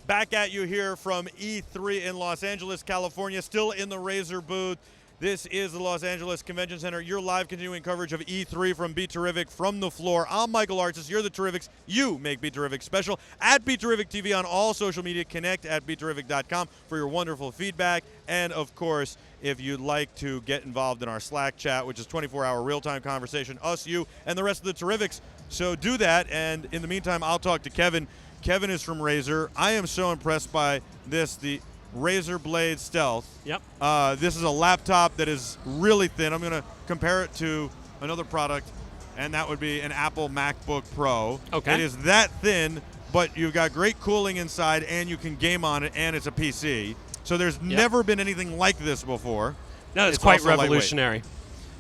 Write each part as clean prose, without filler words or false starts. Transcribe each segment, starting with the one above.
Back at you here from E3 in Los Angeles, California, still in the Razer booth. This is the Los Angeles Convention Center, your live continuing coverage of E3 from BeTerrific from the floor. I'm Michael Artis, you're the Terrifics. You make BeTerrific special. At BeTerrific TV on all social media, connect at BeTerrific.com for your wonderful feedback. And of course, if you'd like to get involved in our Slack chat, which is 24-hour real-time conversation, us, you, and the rest of the Terrifics. So do that, and in the meantime, I'll talk to Kevin. Kevin is from Razer. I am so impressed by this, the Razer Blade Stealth. Yep. This is a laptop that is really thin. I'm going to compare it to another product, and that would be an Apple MacBook Pro. Okay. It is that thin, but you've got great cooling inside, and you can game on it, and it's a PC. So there's never been anything like this before. No, it's quite revolutionary.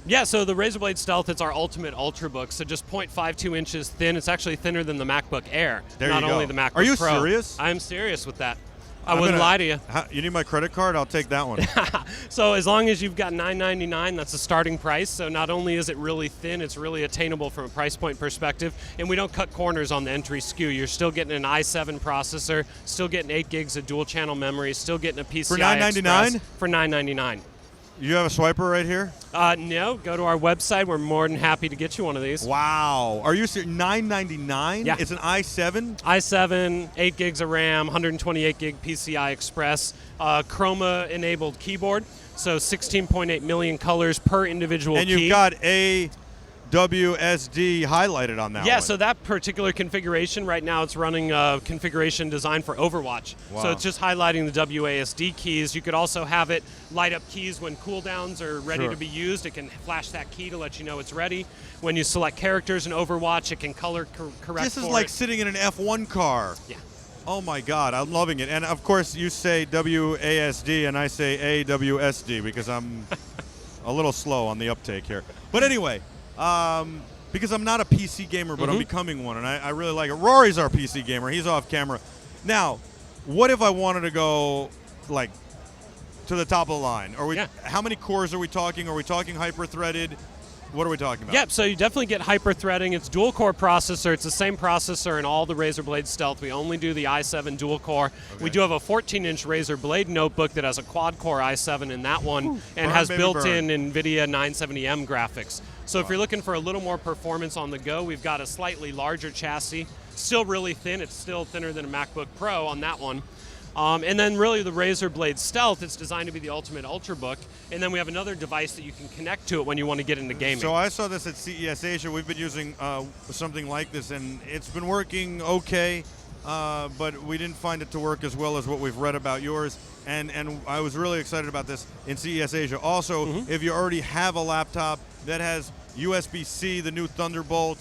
Yeah, so the Razer Blade Stealth, it's our ultimate Ultrabook, so just 0.52 inches thin. It's actually thinner than the MacBook Air, not only the MacBook Pro. Are you serious? I'm serious with that. I wouldn't lie to you. You need my credit card? I'll take that one. So as long as you've got $9.99, that's the starting price. So not only is it really thin, it's really attainable from a price point perspective, and we don't cut corners on the entry SKU. You're still getting an i7 processor, still getting 8 gigs of dual channel memory, still getting a PCI For $9.99? For $9.99. You have a swiper right here? No, go to our website. We're more than happy to get you one of these. Wow. Are you serious? $9.99? Yeah. It's an i7? i7, 8 gigs of RAM, 128 gig PCI Express, Chroma-enabled keyboard, so 16.8 million colors per individual key. And you've got WSD highlighted on that one. Yeah, so that particular configuration, right now it's running a configuration designed for Overwatch. Wow. So it's just highlighting the WASD keys. You could also have it light up keys when cooldowns are ready to be used. It can flash that key to let you know it's ready. When you select characters in Overwatch, it can color correct This is like sitting in an F1 car. Yeah. Oh my God, I'm loving it. And of course you say WASD and I say AWSD because I'm a little slow on the uptake here. But anyway, because I'm not a PC gamer, but I'm becoming one, and I really like it. Rory's our PC gamer. He's off camera. Now, what if I wanted to go, like, to the top of the line? How many cores are we talking? Are we talking hyper-threaded? What are we talking about? Yep, so you definitely get hyper-threading. It's dual-core processor. It's the same processor in all the Razer Blade Stealth. We only do the i7 dual-core. Okay. We do have a 14-inch Razer Blade notebook that has a quad-core i7 in that one and has built-in NVIDIA 970M graphics. So if you're looking for a little more performance on the go, we've got a slightly larger chassis. Still really thin. It's still thinner than a MacBook Pro on that one. And then really the Razer Blade Stealth, it's designed to be the ultimate Ultrabook. And then we have another device that you can connect to it when you want to get into gaming. So I saw this at CES Asia. We've been using something like this, and it's been working okay, but we didn't find it to work as well as what we've read about yours. And I was really excited about this in CES Asia. Also, if you already have a laptop that has USB-C, the new Thunderbolt,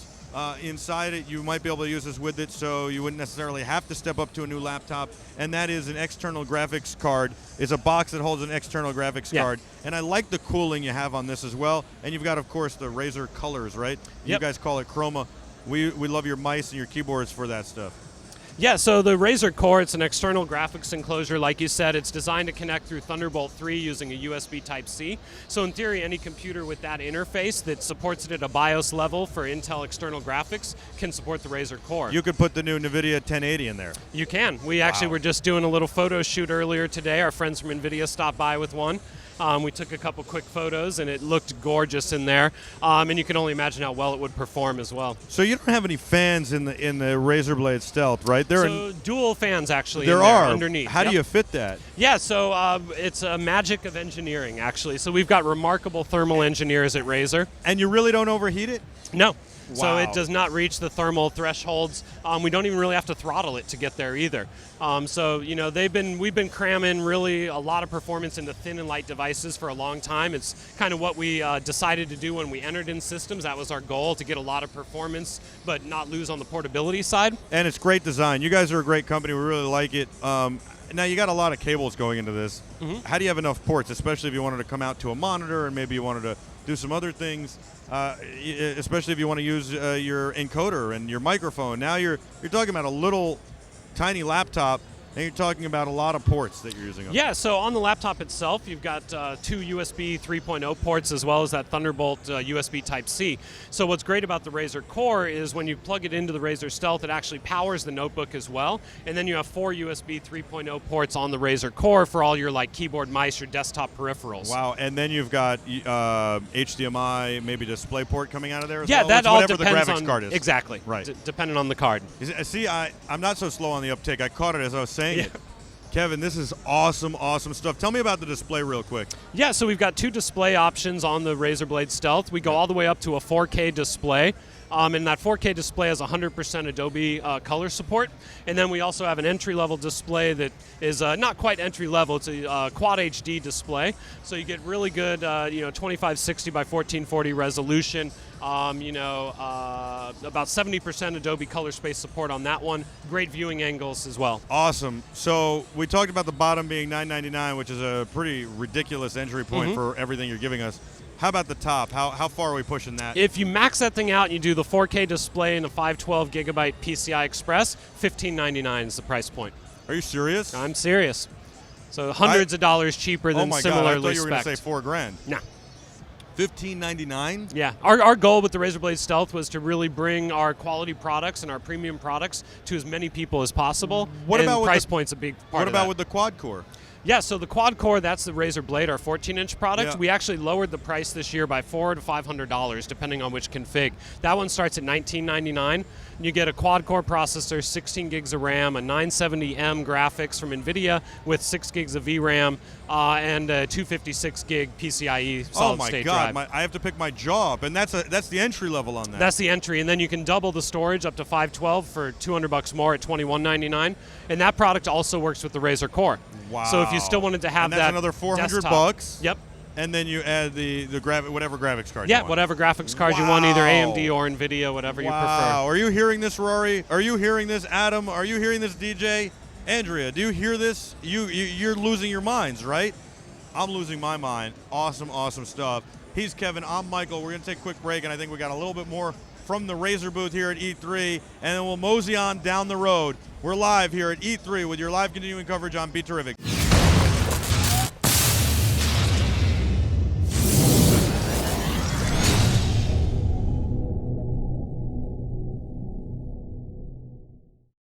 inside it, you might be able to use this with it, so you wouldn't necessarily have to step up to a new laptop. And that is an external graphics card. It's a box that holds an external graphics card. And I like the cooling you have on this as well. And you've got, of course, the Razer colors, right? You guys call it Chroma. We love your mice and your keyboards for that stuff. Yeah, so the Razer Core, it's an external graphics enclosure. Like you said, it's designed to connect through Thunderbolt 3 using a USB Type-C. So in theory, any computer with that interface that supports it at a BIOS level for Intel external graphics can support the Razer Core. You could put the new NVIDIA 1080 in there. You can. We actually were just doing a little photo shoot earlier today. Our friends from NVIDIA stopped by with one. We took a couple quick photos, and it looked gorgeous in there. And you can only imagine how well it would perform as well. So you don't have any fans in the Razer Blade Stealth, right? So dual fans actually. There are underneath. How do you fit that? Yeah, so it's a magic of engineering actually. So we've got remarkable thermal engineers at Razer. And you really don't overheat it? No. Wow. So it does not reach the thermal thresholds. We don't even really have to throttle it to get there either. So you know we've been cramming really a lot of performance into thin and light devices for a long time. It's kind of what we decided to do when we entered in systems. That was our goal, to get a lot of performance but not lose on the portability side. And it's great design. You guys are a great company. We really like it. Now you got a lot of cables going into this. How do you have enough ports, especially if you wanted to come out to a monitor and maybe you wanted to do some other things? Especially if you want to use your encoder and your microphone. Now you're talking about a little tiny laptop And you're talking about a lot of ports that you're using. Yeah, so on the laptop itself, you've got 2 USB 3.0 ports as well as that Thunderbolt USB Type-C. So what's great about the Razer Core is when you plug it into the Razer Stealth, it actually powers the notebook as well. And then you have 4 USB 3.0 ports on the Razer Core for all your like keyboard, mice, your desktop peripherals. Wow, and then you've got HDMI, maybe DisplayPort coming out of there as yeah, well? that all whatever depends the graphics on card is. Exactly, right. Depending on the card. See, I'm not so slow on the uptake. I caught it as I was saying Yeah. it. Kevin, this is awesome stuff. Tell me about the display real quick. Yeah, so we've got 2 display options on the Razer Blade Stealth. We go all the way up to a 4K display. And that 4K display has 100% Adobe color support. And then we also have an entry-level display that is not quite entry-level. It's a Quad HD display. So you get really good 2560 by 1440 resolution. About 70% Adobe color space support on that one. Great viewing angles as well. Awesome. So we talked about the bottom being $999, which is a pretty ridiculous entry point for everything you're giving us. How about the top? How far are we pushing that? If you max that thing out and you do the 4K display and the 512 gigabyte PCI Express, $1599 is the price point. Are you serious? I'm serious. So hundreds of dollars cheaper than oh my similarly God, I thought you were going spec'd. to say $4,000. No. $1599? Yeah. Our goal with the Razer Blade Stealth was to really bring our quality products and our premium products to as many people as possible. What about price point's a big part What of about that. with the quad core? Yeah, so the quad core, that's the Razer Blade, our 14-inch product. Yeah. We actually lowered the price this year by $400 to $500, depending on which config. That one starts at $1999. You get a quad core processor, 16 gigs of RAM, a 970M graphics from NVIDIA with 6 gigs of VRAM, and a 256 gig PCIe solid-state drive. Oh my God, I have to pick my jaw up, and that's the entry level on that. That's the entry, and then you can double the storage up to 512 for $200 more at $2199. And that product also works with the Razer Core. Wow. So if you still wanted to have and that's that another $400 desktop, bucks. Yep. And then you add whatever graphics card you Yeah, want. whatever graphics card you want, either AMD or NVIDIA, whatever you prefer. Wow. Are you hearing this, Rory? Are you hearing this, Adam? Are you hearing this, DJ? Andrea, do you hear this? You're losing your minds, right? I'm losing my mind. Awesome stuff. He's Kevin. I'm Michael. We're going to take a quick break, and I think we got a little bit more from the Razer booth here at E3, and then we'll mosey on down the road. We're live here at E3 with your live continuing coverage on BeTerrific.